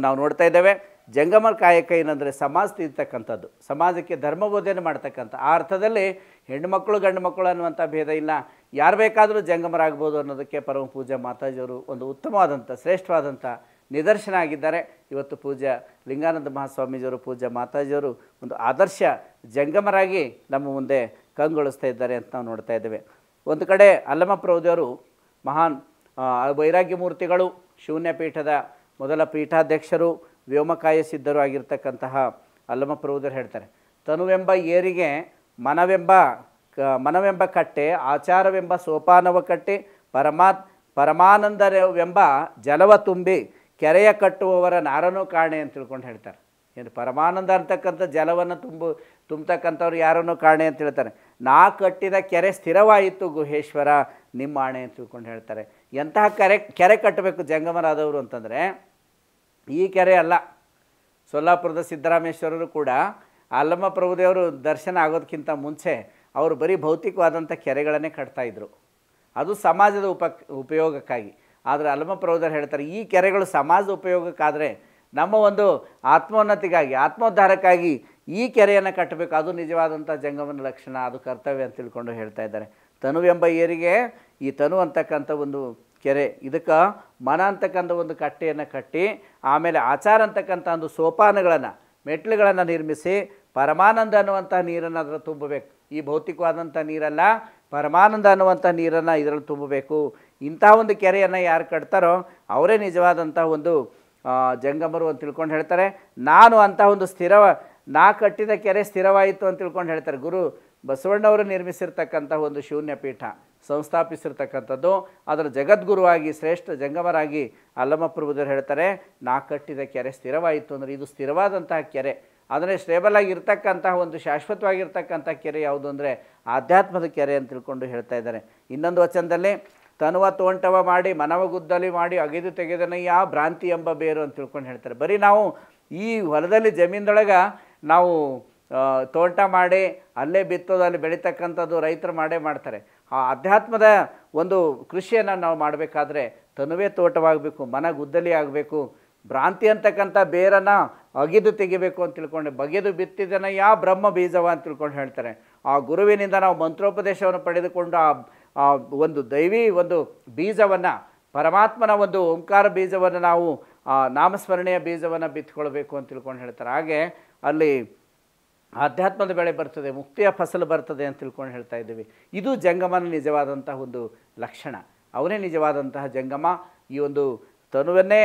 ನಾವು ನೋಡ್ತಾ ಇದ್ದೇವೆ, ಜಂಗಮರ ಕಾಯಕ ಏನಂದರೆ ಸಮಾಜ ತಿದ್ದತಕ್ಕಂಥದ್ದು, ಸಮಾಜಕ್ಕೆ ಧರ್ಮಬೋಧನೆ ಮಾಡ್ತಕ್ಕಂಥ. ಆ ಅರ್ಥದಲ್ಲಿ ಹೆಣ್ಣುಮಕ್ಕಳು ಗಂಡು ಮಕ್ಕಳು ಅನ್ನುವಂಥ ಭೇದ ಇಲ್ಲ, ಯಾರು ಬೇಕಾದರೂ ಜಂಗಮರಾಗ್ಬೋದು ಅನ್ನೋದಕ್ಕೆ ಪರಮ ಪೂಜ್ಯ ಮಾತಾಜಿಯವರು ಒಂದು ಉತ್ತಮವಾದಂಥ, ಶ್ರೇಷ್ಠವಾದಂಥ ನಿದರ್ಶನ ಆಗಿದ್ದಾರೆ. ಇವತ್ತು ಪೂಜ್ಯ ಲಿಂಗಾನಂದ ಮಹಾಸ್ವಾಮೀಜಿಯವರು, ಪೂಜ್ಯ ಮಾತಾಜಿಯವರು ಒಂದು ಆದರ್ಶ ಜಂಗಮರಾಗಿ ನಮ್ಮ ಮುಂದೆ ಕಂಗೊಳಿಸ್ತಾ ಇದ್ದಾರೆ ಅಂತ ನಾವು ನೋಡ್ತಾ ಇದ್ದೇವೆ. ಒಂದು ಕಡೆ ಅಲ್ಲಮ ಪ್ರಭುದೇವರು ಮಹಾನ್ ವೈರಾಗ್ಯ ಮೂರ್ತಿಗಳು, ಶೂನ್ಯ ಪೀಠದ ಮೊದಲ ಪೀಠಾಧ್ಯಕ್ಷರು, ವ್ಯೋಮಕಾಯ ಸಿದ್ಧರು ಆಗಿರ್ತಕ್ಕಂತಹ ಅಲ್ಲಮ ಪ್ರಭುದೇವರು ಹೇಳ್ತಾರೆ, ತನುವೆಂಬ ಏರಿಗೆ ಮನವೆಂಬ ಕಟ್ಟೆ, ಆಚಾರವೆಂಬ ಸೋಪಾನವ ಕಟ್ಟೆ, ಪರಮಾನಂದವೆಂಬ ಜಲವ ತುಂಬಿ ಕೆರೆಯ ಕಟ್ಟುವವರ ನಾರನೂ ಕಾಣೆ ಅಂತ ತಿಳ್ಕೊಂಡು ಹೇಳ್ತಾರೆ. ಏನು ಪರಮಾನಂದ ಅಂತಕ್ಕಂಥ ಜಲವನ್ನು ತುಂಬತಕ್ಕಂಥವ್ರು ಯಾರನ್ನೂ ಕಾಣೆ ಅಂತ ಹೇಳ್ತಾರೆ. ನಾ ಕಟ್ಟಿದ ಕೆರೆ ಸ್ಥಿರವಾಯಿತು ಗುಹೇಶ್ವರ ನಿಮ್ಮ ಆಣೆ ಅಂತ ತಿಳ್ಕೊಂಡು ಹೇಳ್ತಾರೆ. ಎಂತಹ ಕೆರೆ ಕಟ್ಟಬೇಕು ಜಂಗಮರಾದವರು ಅಂತಂದರೆ, ಈ ಕೆರೆ ಅಲ್ಲ. ಸೊಲ್ಲಾಪುರದ ಸಿದ್ದರಾಮೇಶ್ವರರು ಕೂಡ ಅಲ್ಲಮ ಪ್ರಭುದೇವರು ದರ್ಶನ ಆಗೋದಕ್ಕಿಂತ ಮುಂಚೆ ಅವರು ಬರೀ ಭೌತಿಕವಾದಂಥ ಕೆರೆಗಳನ್ನೇ ಕಟ್ತಾಯಿದ್ರು, ಅದು ಸಮಾಜದ ಉಪಯೋಗಕ್ಕಾಗಿ. ಆದರೆ ಅಲ್ಲಮ ಪ್ರಭುದೇವರು ಹೇಳ್ತಾರೆ, ಈ ಕೆರೆಗಳು ಸಮಾಜದ ಉಪಯೋಗಕ್ಕಾದರೆ ನಮ್ಮ ಒಂದು ಆತ್ಮೋನ್ನತಿಗಾಗಿ, ಆತ್ಮೋದ್ಧಾರಕ್ಕಾಗಿ ಈ ಕೆರೆಯನ್ನು ಕಟ್ಟಬೇಕು, ಅದು ನಿಜವಾದಂಥ ಜಂಗಮನ ಲಕ್ಷಣ, ಅದು ಕರ್ತವ್ಯ ಅಂತ ತಿಳ್ಕೊಂಡು ಹೇಳ್ತಾ ಇದ್ದಾರೆ. ತನುವೆಂಬ ಏರಿಗೆ ಈ ತನು ಅಂತಕ್ಕಂಥ ಒಂದು ಕೆರೆ, ಇದಕ್ಕೆ ಮನ ಅಂತಕ್ಕಂಥ ಒಂದು ಕಟ್ಟೆಯನ್ನು ಕಟ್ಟಿ, ಆಮೇಲೆ ಆಚಾರ ಅಂತಕ್ಕಂಥ ಒಂದು ಸೋಪಾನಗಳನ್ನು, ಮೆಟ್ಲುಗಳನ್ನು ನಿರ್ಮಿಸಿ, ಪರಮಾನಂದ ಅನ್ನುವಂಥ ನೀರನ್ನು ಅದರ ತುಂಬಬೇಕು. ಈ ಭೌತಿಕವಾದಂಥ ನೀರಲ್ಲ, ಪರಮಾನಂದ ಅನ್ನುವಂಥ ನೀರನ್ನು ಇದರಲ್ಲಿ ತುಂಬಬೇಕು. ಇಂಥ ಒಂದು ಕೆರೆಯನ್ನು ಯಾರು ಕಟ್ತಾರೋ ಅವರೇ ನಿಜವಾದಂಥ ಒಂದು ಜಂಗಮರು ಅಂತ ತಿಳ್ಕೊಂಡು ಹೇಳ್ತಾರೆ. ನಾನು ಅಂಥ ಒಂದು ನಾ ಕಟ್ಟಿದ ಕೆರೆ ಸ್ಥಿರವಾಯಿತು ಅಂತ ತಿಳ್ಕೊಂಡು ಹೇಳ್ತಾರೆ. ಗುರು ಬಸವಣ್ಣವರು ನಿರ್ಮಿಸಿರ್ತಕ್ಕಂಥ ಒಂದು ಶೂನ್ಯ ಪೀಠ ಸಂಸ್ಥಾಪಿಸಿರ್ತಕ್ಕಂಥದ್ದು, ಅದರ ಜಗದ್ಗುರುವಾಗಿ ಶ್ರೇಷ್ಠ ಜಂಗಮರಾಗಿ ಅಲ್ಲಮಪ್ರಭುದರು ಹೇಳ್ತಾರೆ, ನಾ ಕಟ್ಟಿದ ಕೆರೆ ಸ್ಥಿರವಾಯಿತು ಅಂದರೆ ಇದು ಸ್ಥಿರವಾದಂತಹ ಕೆರೆ. ಆದರೆ ಸ್ಟೇಬಲ್ ಆಗಿರ್ತಕ್ಕಂತಹ ಒಂದು ಶಾಶ್ವತವಾಗಿರ್ತಕ್ಕಂಥ ಕೆರೆ ಯಾವುದು ಅಂದರೆ ಆಧ್ಯಾತ್ಮದ ಕೆರೆ ಅಂತ ತಿಳ್ಕೊಂಡು ಹೇಳ್ತಾ ಇದ್ದಾರೆ. ಇನ್ನೊಂದು ವಚನದಲ್ಲಿ ತನುವ ತೋಂಟವ ಮಾಡಿ ಮನವ ಗುದ್ದಲಿ ಮಾಡಿ ಅಗೆದು ತೆಗೆದನಯ್ಯ ಭ್ರಾಂತಿ ಎಂಬ ಬೇರು ಅಂತ ತಿಳ್ಕೊಂಡು ಹೇಳ್ತಾರೆ. ಬರೀ ನಾವು ಈ ಹೊಲದಲ್ಲಿ ಜಮೀನ್ದೊಳಗೆ ನಾವು ತೋಟ ಮಾಡಿ ಅಲ್ಲೇ ಬಿತ್ತೋದು ಅಲ್ಲಿ ಬೆಳೀತಕ್ಕಂಥದ್ದು ರೈತರು ಮಾಡ್ತಾರೆ. ಆ ಅಧ್ಯಾತ್ಮದ ಒಂದು ಕೃಷಿಯನ್ನು ನಾವು ಮಾಡಬೇಕಾದ್ರೆ ತನುವೇ ತೋಟವಾಗಬೇಕು, ಮನ ಗುದ್ದಲಿ ಆಗಬೇಕು, ಭ್ರಾಂತಿ ಅಂತಕ್ಕಂಥ ಬೇರನ್ನು ಅಗೆದು ತೆಗಿಬೇಕು ಅಂತ ತಿಳ್ಕೊಂಡು ಬಗೆದು ಬಿತ್ತಿದನ ಬ್ರಹ್ಮ ಬೀಜವ ಅಂತ ತಿಳ್ಕೊಂಡು ಹೇಳ್ತಾರೆ. ಆ ಗುರುವಿನಿಂದ ನಾವು ಮಂತ್ರೋಪದೇಶವನ್ನು ಪಡೆದುಕೊಂಡು ಆ ಒಂದು ದೈವಿ ಒಂದು ಬೀಜವನ್ನು, ಪರಮಾತ್ಮನ ಒಂದು ಓಂಕಾರ ಬೀಜವನ್ನು ನಾವು ನಾಮಸ್ಮರಣೆಯ ಬೀಜವನ್ನು ಬಿತ್ಕೊಳ್ಬೇಕು ಅಂತ ತಿಳ್ಕೊಂಡು ಹೇಳ್ತಾರೆ. ಹಾಗೆ ಅಲ್ಲಿ ಆಧ್ಯಾತ್ಮದ ಬೆಳೆ ಬರ್ತದೆ, ಮುಕ್ತಿಯ ಫಸಲು ಬರ್ತದೆ ಅಂತ ತಿಳ್ಕೊಂಡು ಹೇಳ್ತಾ ಇದ್ದೀವಿ. ಇದು ಜಂಗಮನ ನಿಜವಾದಂತಹ ಒಂದು ಲಕ್ಷಣ. ಅವನೇ ನಿಜವಾದಂತಹ ಜಂಗಮ. ಈ ಒಂದು ತನುವನ್ನೇ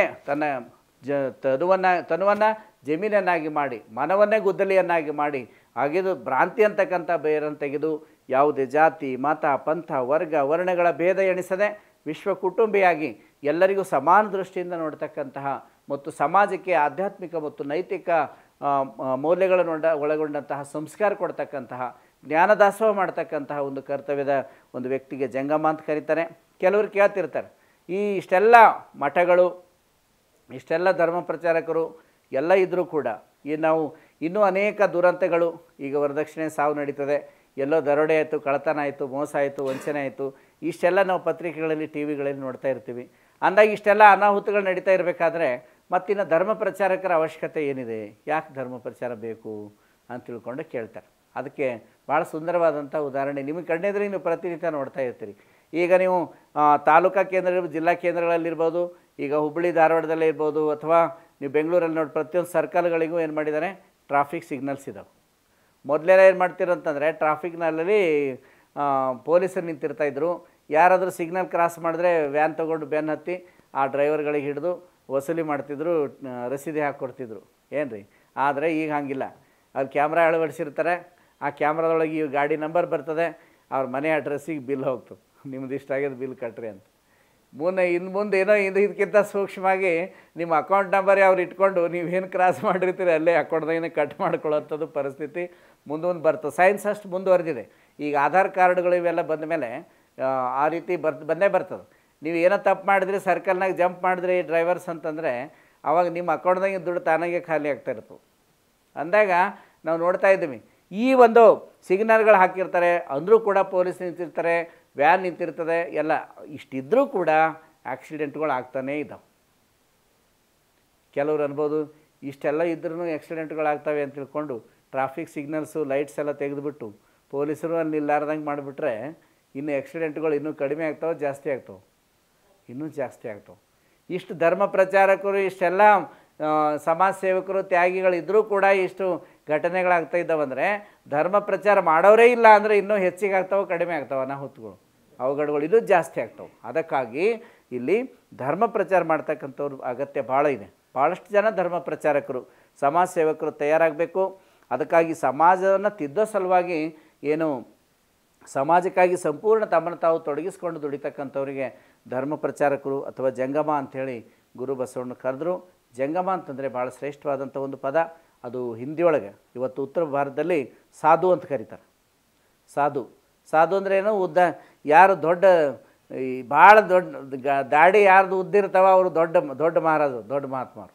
ತನುವನ್ನು ಜಮೀನನ್ನಾಗಿ ಮಾಡಿ, ಮನವನ್ನೇ ಗುದ್ದಲಿಯನ್ನಾಗಿ ಮಾಡಿ, ಹಾಗಿದು ಭ್ರಾಂತಿ ಅಂತಕ್ಕಂಥ ಬೇರನ್ನು ತೆಗೆದು ಯಾವುದೇ ಜಾತಿ ಮತ ಪಂಥ ವರ್ಗ ವರ್ಣಗಳ ಭೇದ ಎಣಿಸದೆ ವಿಶ್ವ ಕುಟುಂಬಿಯಾಗಿ ಎಲ್ಲರಿಗೂ ಸಮಾನ ದೃಷ್ಟಿಯಿಂದ ನೋಡ್ತಕ್ಕಂತಹ ಮತ್ತು ಸಮಾಜಕ್ಕೆ ಆಧ್ಯಾತ್ಮಿಕ ಮತ್ತು ನೈತಿಕ ಮೌಲ್ಯಗಳನ್ನು ಒಳಗೊಂಡಂತಹ ಸಂಸ್ಕಾರ ಕೊಡ್ತಕ್ಕಂತಹ ಜ್ಞಾನದಾಸೋಹ ಮಾಡ್ತಕ್ಕಂತಹ ಒಂದು ಕರ್ತವ್ಯದ ಒಂದು ವ್ಯಕ್ತಿಗೆ ಜಂಗಮ ಅಂತ ಕರೀತಾರೆ. ಕೆಲವರು ಕೇಳ್ತಿರ್ತಾರೆ, ಇಷ್ಟೆಲ್ಲ ಮಠಗಳು, ಇಷ್ಟೆಲ್ಲ ಧರ್ಮ ಪ್ರಚಾರಕರು ಎಲ್ಲ ಇದ್ದರೂ ಕೂಡ ನಾವು ಇನ್ನೂ ಅನೇಕ ದುರಂತಗಳು, ಈಗ ವರದಕ್ಷಿಣೆ ಸಾವು ನಡೀತದೆ, ಎಲ್ಲೋ ದರೋಡೆ ಆಯಿತು, ಕಳ್ಳತನ ಆಯಿತು, ಮೋಸ ಆಯಿತು, ವಂಚನೆ ಆಯಿತು, ಇಷ್ಟೆಲ್ಲ ನಾವು ಪತ್ರಿಕೆಗಳಲ್ಲಿ ಟಿ ವಿಗಳಲ್ಲಿ ನೋಡ್ತಾ ಇರ್ತೀವಿ. ಅಂದಾಗ ಇಷ್ಟೆಲ್ಲ ಅನಾಹುತಗಳು ನಡೀತಾ ಇರಬೇಕಾದ್ರೆ ಮತ್ತಿನ್ನು ಧರ್ಮ ಪ್ರಚಾರಕರ ಅವಶ್ಯಕತೆ ಏನಿದೆ, ಯಾಕೆ ಧರ್ಮ ಪ್ರಚಾರ ಬೇಕು ಅಂತ ತಿಳ್ಕೊಂಡು ಕೇಳ್ತಾರೆ. ಅದಕ್ಕೆ ಭಾಳ ಸುಂದರವಾದಂಥ ಉದಾಹರಣೆ ನಿಮಗೆ ಕಣ್ಣೆದ್ರೆ ನೀವು ಪ್ರತಿನಿತ್ಯ ನೋಡ್ತಾ ಇರ್ತೀರಿ. ಈಗ ನೀವು ತಾಲೂಕಾ ಕೇಂದ್ರ, ಜಿಲ್ಲಾ ಕೇಂದ್ರಗಳಲ್ಲಿರ್ಬೋದು, ಈಗ ಹುಬ್ಬಳ್ಳಿ ಧಾರವಾಡದಲ್ಲೇ ಇರ್ಬೋದು, ಅಥವಾ ನೀವು ಬೆಂಗಳೂರಲ್ಲಿ ನೋಡಿ ಪ್ರತಿಯೊಂದು ಸರ್ಕಲ್ಗಳಿಗೂ ಏನು ಮಾಡಿದ್ದಾರೆ, ಟ್ರಾಫಿಕ್ ಸಿಗ್ನಲ್ಸ್ ಇದ್ದಾವೆ. ಮೊದಲೆಲ್ಲ ಏನು ಮಾಡ್ತಿರಂತಂದರೆ ಟ್ರಾಫಿಕ್ನಲ್ಲಿ ಪೊಲೀಸರು ನಿಂತಿರ್ತಾಯಿದ್ರು. ಯಾರಾದರೂ ಸಿಗ್ನಲ್ ಕ್ರಾಸ್ ಮಾಡಿದ್ರೆ ವ್ಯಾನ್ ತೊಗೊಂಡು ಬೆನ್ನು ಹತ್ತಿ ಆ ಡ್ರೈವರ್ಗಳಿಗೆ ಹಿಡಿದು ವಸೂಲಿ ಮಾಡ್ತಿದ್ರು, ರಸೀದಿ ಹಾಕ್ಕೊಡ್ತಿದ್ರು. ಏನು ರೀ, ಆದರೆ ಈಗ ಹಾಗಿಲ್ಲ. ಅಲ್ಲಿ ಕ್ಯಾಮ್ರಾ ಅಳವಡಿಸಿರ್ತಾರೆ, ಆ ಕ್ಯಾಮ್ರಾದೊಳಗೆ ಈ ಗಾಡಿ ನಂಬರ್ ಬರ್ತದೆ, ಅವ್ರ ಮನೆ ಅಡ್ರೆಸ್ಸಿಗೆ ಬಿಲ್ ಹೋಗ್ತದೆ, ನಿಮ್ದು ಇಷ್ಟಾಗ್ಯದ ಬಿಲ್ ಕಟ್ರಿ ಅಂತ. ಇನ್ನು ಮುಂದೆ ಏನೋ ಇದಕ್ಕಿಂತ ಸೂಕ್ಷ್ಮವಾಗಿ ನಿಮ್ಮ ಅಕೌಂಟ್ ನಂಬರೇ ಅವ್ರು ಇಟ್ಕೊಂಡು ನೀವೇನು ಕ್ರಾಸ್ ಮಾಡಿರ್ತೀರಿ ಅಲ್ಲೇ ಅಕೌಂಟ್ದಾಗಿನೇ ಕಟ್ ಮಾಡ್ಕೊಳ್ಳೋಂಥದ್ದು ಪರಿಸ್ಥಿತಿ ಮುಂದೆ ಬರ್ತದೆ. ಸೈನ್ಸ್ ಅಷ್ಟು ಮುಂದುವರೆದಿದೆ. ಈಗ ಆಧಾರ್ ಕಾರ್ಡ್ಗಳು ಇವೆಲ್ಲ ಬಂದ ಮೇಲೆ ಆ ರೀತಿ ಬಂದೇ ಬರ್ತದೆ. ನೀವು ಏನೋ ತಪ್ಪು ಮಾಡಿದ್ರಿ, ಸರ್ಕಲ್ನಾಗ ಜಂಪ್ ಮಾಡಿದ್ರಿ ಡ್ರೈವರ್ಸ್ ಅಂತಂದರೆ ಆವಾಗ ನಿಮ್ಮ ಅಕೌಂಟ್ದಾಗಿನ ದುಡ್ಡು ತಾನಾಗೆ ಖಾಲಿ ಆಗ್ತಾ ಇರ್ತವೆ. ಅಂದಾಗ ನಾವು ನೋಡ್ತಾ ಇದ್ದೀವಿ, ಈ ಒಂದು ಸಿಗ್ನಲ್ಗಳು ಹಾಕಿರ್ತಾರೆ, ಅಂದರೂ ಕೂಡ ಪೊಲೀಸ್ ನಿಂತಿರ್ತಾರೆ, ವ್ಯಾನ್ ನಿಂತಿರ್ತದೆ, ಎಲ್ಲ ಇಷ್ಟಿದ್ರೂ ಕೂಡ ಆಕ್ಸಿಡೆಂಟ್ಗಳು ಆಗ್ತಾನೇ ಇದ್ದಾವೆ. ಕೆಲವ್ರು ಅನ್ಬೋದು ಇಷ್ಟೆಲ್ಲ ಇದ್ರೂ ಆಕ್ಸಿಡೆಂಟ್ಗಳಾಗ್ತವೆ ಅಂತ ತಿಳ್ಕೊಂಡು ಟ್ರಾಫಿಕ್ ಸಿಗ್ನಲ್ಸು ಲೈಟ್ಸ್ ಎಲ್ಲ ತೆಗೆದುಬಿಟ್ಟು ಪೊಲೀಸರು ಅಲ್ಲಿ ನಿಲ್ಲಾರ್ದಂಗೆ ಮಾಡಿಬಿಟ್ರೆ ಇನ್ನು ಆಕ್ಸಿಡೆಂಟ್ಗಳು ಇನ್ನೂ ಕಡಿಮೆ ಆಗ್ತಾವೆ, ಜಾಸ್ತಿ ಆಗ್ತವೆ, ಇನ್ನೂ ಜಾಸ್ತಿ ಆಗ್ತವೆ. ಇಷ್ಟು ಧರ್ಮ ಪ್ರಚಾರಕರು, ಇಷ್ಟೆಲ್ಲ ಸಮಾಜ ಸೇವಕರು, ತ್ಯಾಗಿಗಳಿದ್ದರೂ ಕೂಡ ಇಷ್ಟು ಘಟನೆಗಳಾಗ್ತಾ ಇದ್ದಾವಂದರೆ ಧರ್ಮ ಪ್ರಚಾರ ಮಾಡೋರೇ ಇಲ್ಲ ಅಂದರೆ ಇನ್ನೂ ಹೆಚ್ಚಿಗೆ ಆಗ್ತಾವೆ, ಕಡಿಮೆ ಆಗ್ತಾವೆ ಅನಾಹುತಗಳು, ಅವಘಡಗಳು ಇನ್ನೂ ಜಾಸ್ತಿ ಆಗ್ತವೆ. ಅದಕ್ಕಾಗಿ ಇಲ್ಲಿ ಧರ್ಮ ಪ್ರಚಾರ ಮಾಡ್ತಕ್ಕಂಥವ್ರು ಅಗತ್ಯ ಭಾಳ ಇದೆ. ಭಾಳಷ್ಟು ಜನ ಧರ್ಮ ಪ್ರಚಾರಕರು, ಸಮಾಜ ಸೇವಕರು ತಯಾರಾಗಬೇಕು. ಅದಕ್ಕಾಗಿ ಸಮಾಜವನ್ನು ತಿದ್ದೋ ಸಲುವಾಗಿ ಏನು ಸಮಾಜಕ್ಕಾಗಿ ಸಂಪೂರ್ಣ ತಮ್ಮನ್ನು ತಾವು ತೊಡಗಿಸ್ಕೊಂಡು ದುಡಿತಕ್ಕಂಥವರಿಗೆ ಧರ್ಮ ಪ್ರಚಾರಕರು ಅಥವಾ ಜಂಗಮ ಅಂಥೇಳಿ ಗುರು ಬಸವಣ್ಣ ಕರೆದ್ರು. ಜಂಗಮ ಅಂತಂದರೆ ಭಾಳ ಶ್ರೇಷ್ಠವಾದಂಥ ಒಂದು ಪದ. ಅದು ಹಿಂದಿಯೊಳಗೆ ಇವತ್ತು ಉತ್ತರ ಭಾರತದಲ್ಲಿ ಸಾಧು ಅಂತ ಕರೀತಾರೆ. ಸಾಧು ಅಂದರೆ ಏನು, ಯಾರು ದೊಡ್ಡ ಈ ಭಾಳ ದೊಡ್ಡ ದಾಡಿ ಯಾರ್ದು ಉದ್ದಿರ್ತಾವ ಅವರು ದೊಡ್ಡ ಮಹಾರಾಜರು, ದೊಡ್ಡ ಮಹಾತ್ಮರು.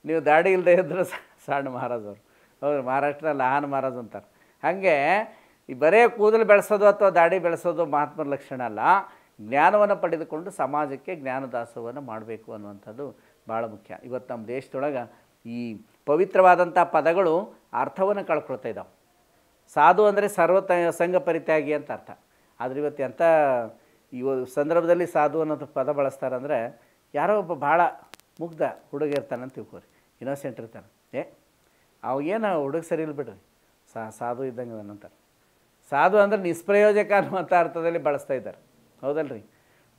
ನೀವು ದಾಡಿ ಇಲ್ಲದೆ ಇದ್ದರೆ ಸಣ್ಣ ಮಹಾರಾಜರು. ಹೌದು, ಮಹಾರಾಷ್ಟ್ರದಲ್ಲಿ ಆಹಾನ ಮಹಾರಾಜ್ ಅಂತಾರೆ. ಹಾಗೆ ಈ ಬರೇ ಕೂದಲು ಬೆಳೆಸೋದು ಅಥವಾ ದಾಡಿ ಬೆಳೆಸೋದು ಮಹಾತ್ಮರ ಲಕ್ಷಣ ಅಲ್ಲ. ಜ್ಞಾನವನ್ನು ಪಡೆದುಕೊಂಡು ಸಮಾಜಕ್ಕೆ ಜ್ಞಾನದಾಸೋಹವನ್ನು ಮಾಡಬೇಕು ಅನ್ನುವಂಥದ್ದು ಭಾಳ ಮುಖ್ಯ. ಇವತ್ತು ನಮ್ಮ ದೇಶದೊಳಗೆ ಈ ಪವಿತ್ರವಾದಂಥ ಪದಗಳು ಅರ್ಥವನ್ನು ಕಳ್ಕೊಳ್ತಾ ಇದ್ದಾವೆ. ಸಾಧು ಅಂದರೆ ಸಂಘ ಪರಿತ್ಯಾಗಿ ಅಂತ ಅರ್ಥ. ಆದರೆ ಇವತ್ತು ಎಂಥ ಈ ಸಂದರ್ಭದಲ್ಲಿ ಸಾಧು ಅನ್ನೋದು ಪದ ಬಳಸ್ತಾರಂದರೆ ಯಾರೋ ಒಬ್ಬ ಭಾಳ ಮುಗ್ಧ ಹುಡುಗ ಇರ್ತಾನೆ ಅಂತ ತಿಳ್ಕೊರಿ, ಇನ್ನೋಸೆಂಟ್ ಇರ್ತಾನೆ. ಅವಾಗೇನು ಹುಡುಗ ಸರಿ ಇಲ್ಲ ಬಿಡ್ರಿ, ಸಾಧು ಇದ್ದಂಗೆ ಅಂತಾರೆ. ಸಾಧು ಅಂದರೆ ನಿಷ್ಪ್ರಯೋಜಕ ಅನ್ನುವಂಥ ಅರ್ಥದಲ್ಲಿ ಬಳಸ್ತಾ ಇದ್ದಾರೆ, ಹೌದಲ್ರಿ?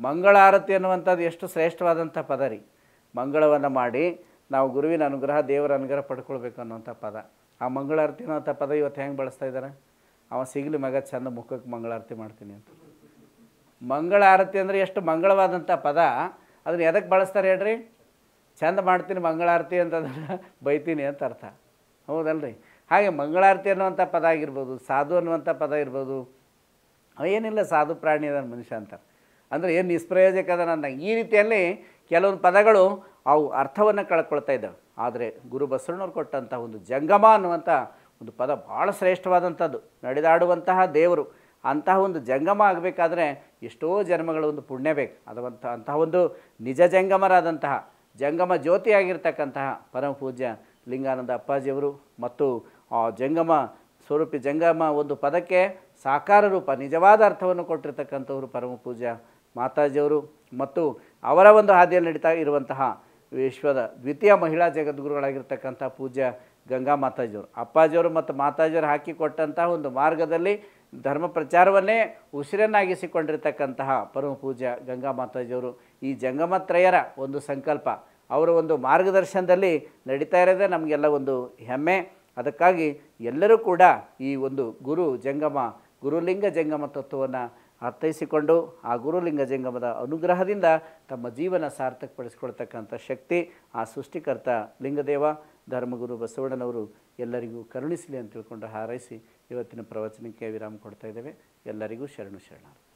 ಮಂಗಳಾರತಿ ಅನ್ನುವಂಥದ್ದು ಎಷ್ಟು ಶ್ರೇಷ್ಠವಾದಂಥ ಪದ ರೀ. ಮಂಗಳವನ್ನು ಮಾಡಿ ನಾವು ಗುರುವಿನ ಅನುಗ್ರಹ, ದೇವರ ಅನುಗ್ರಹ ಪಡ್ಕೊಳ್ಬೇಕು ಅನ್ನೋಂಥ ಪದ. ಆ ಮಂಗಳಾರತಿ ಅನ್ನೋಂಥ ಪದ ಇವತ್ತು ಹೆಂಗೆ ಬಳಸ್ತಾ ಇದ್ದಾರೆ? ಅವ ಸಿಗಲಿ ಮಗ ಚಂದ ಮುಖಕ್ಕೆ ಮಂಗಳಾರತಿ ಮಾಡ್ತೀನಿ ಅಂತ. ಮಂಗಳಾರತಿ ಅಂದರೆ ಎಷ್ಟು ಮಂಗಳವಾದಂಥ ಪದ, ಅದನ್ನು ಎದಕ್ಕೆ ಬಳಸ್ತಾರೆ ಹೇಳ್ರಿ? ಚಂದ ಮಾಡ್ತೀನಿ ಮಂಗಳಾರತಿ ಅಂತಂದ್ರೆ ಬೈತೀನಿ ಅಂತ ಅರ್ಥ, ಹೌದಲ್ರಿ? ಹಾಗೆ ಮಂಗಳಾರತಿ ಅನ್ನುವಂಥ ಪದ ಆಗಿರ್ಬೋದು, ಸಾಧು ಅನ್ನುವಂಥ ಪದ ಇರ್ಬೋದು. ಏನಿಲ್ಲ, ಸಾಧು ಪ್ರಾಣಿ ಅದ ಮನುಷ್ಯ ಅಂತಾರೆ, ಅಂದರೆ ಏನು ನಿಷ್ಪ್ರಯೋಜಕ ಅದ ಅಂದಾಗ. ಈ ರೀತಿಯಲ್ಲಿ ಕೆಲವೊಂದು ಪದಗಳು ಅವು ಅರ್ಥವನ್ನು ಕಳ್ಕೊಳ್ತಾ ಇದ್ದಾವೆ. ಆದರೆ ಗುರು ಬಸವಣ್ಣವ್ರು ಕೊಟ್ಟಂಥ ಒಂದು ಜಂಗಮ ಅನ್ನುವಂಥ ಒಂದು ಪದ ಭಾಳ ಶ್ರೇಷ್ಠವಾದಂಥದ್ದು, ನಡೆದಾಡುವಂತಹ ದೇವರು. ಅಂತಹ ಒಂದು ಜಂಗಮ ಆಗಬೇಕಾದ್ರೆ ಎಷ್ಟೋ ಜನ್ಮಗಳ ಒಂದು ಪುಣ್ಯ ಬೇಕು. ಅಂತಹ ಒಂದು ನಿಜ ಜಂಗಮರಾದಂತಹ, ಜಂಗಮ ಜ್ಯೋತಿಯಾಗಿರ್ತಕ್ಕಂತಹ ಪರಮ ಪೂಜ್ಯ ಲಿಂಗಾನಂದ ಅಪ್ಪಾಜಿಯವರು ಮತ್ತು ಜಂಗಮ ಸ್ವರೂಪಿ ಜಂಗಮ ಒಂದು ಪದಕ್ಕೆ ಸಾಕಾರ ರೂಪ, ನಿಜವಾದ ಅರ್ಥವನ್ನು ಕೊಟ್ಟಿರ್ತಕ್ಕಂಥವರು ಪರಮ ಪೂಜ್ಯ ಮಾತಾಜಿಯವರು ಮತ್ತು ಅವರ ಒಂದು ಹಾದಿಯಲ್ಲಿ ನಡೀತಾ ಇರುವಂತಹ ವಿಶ್ವದ ದ್ವಿತೀಯ ಮಹಿಳಾ ಜಗದ್ಗುರುಗಳಾಗಿರ್ತಕ್ಕಂಥ ಪೂಜ್ಯ ಗಂಗಾ ಮಾತಾಜಿಯವರು. ಅಪ್ಪಾಜಿಯವರು ಮತ್ತು ಮಾತಾಜಿಯವರು ಹಾಕಿಕೊಟ್ಟಂತಹ ಒಂದು ಮಾರ್ಗದಲ್ಲಿ ಧರ್ಮ ಪ್ರಚಾರವನ್ನೇ ಉಸಿರನ್ನಾಗಿಸಿಕೊಂಡಿರ್ತಕ್ಕಂತಹ ಪರಮ ಪೂಜ್ಯ ಗಂಗಾ ಮಾತಾಜಿಯವರು. ಈ ಜಂಗಮತ್ರಯರ ಒಂದು ಸಂಕಲ್ಪ, ಅವರ ಒಂದು ಮಾರ್ಗದರ್ಶನದಲ್ಲಿ ನಡೀತಾ ಇರೋದೇ ನಮಗೆಲ್ಲ ಒಂದು ಹೆಮ್ಮೆ. ಅದಕ್ಕಾಗಿ ಎಲ್ಲರೂ ಕೂಡ ಈ ಒಂದು ಗುರುಲಿಂಗ ಜಂಗಮ ತತ್ವವನ್ನು ಅರ್ಥೈಸಿಕೊಂಡು ಆ ಗುರುಲಿಂಗ ಜಂಗಮದ ಅನುಗ್ರಹದಿಂದ ತಮ್ಮ ಜೀವನ ಸಾರ್ಥಕಪಡಿಸ್ಕೊಳ್ತಕ್ಕಂಥ ಶಕ್ತಿ ಆ ಸೃಷ್ಟಿಕರ್ತ ಲಿಂಗದೇವ ಧರ್ಮಗುರು ಬಸವಣ್ಣನವರು ಎಲ್ಲರಿಗೂ ಕರುಣಿಸಲಿ ಅಂತ ತಿಳ್ಕೊಂಡು ಹಾರೈಸಿ ಇವತ್ತಿನ ಪ್ರವಚನಕ್ಕೆ ವಿರಾಮ ಕೊಡ್ತಾ ಇದ್ದೇವೆ. ಎಲ್ಲರಿಗೂ ಶರಣು ಶರಣಾರ್ಥಿ.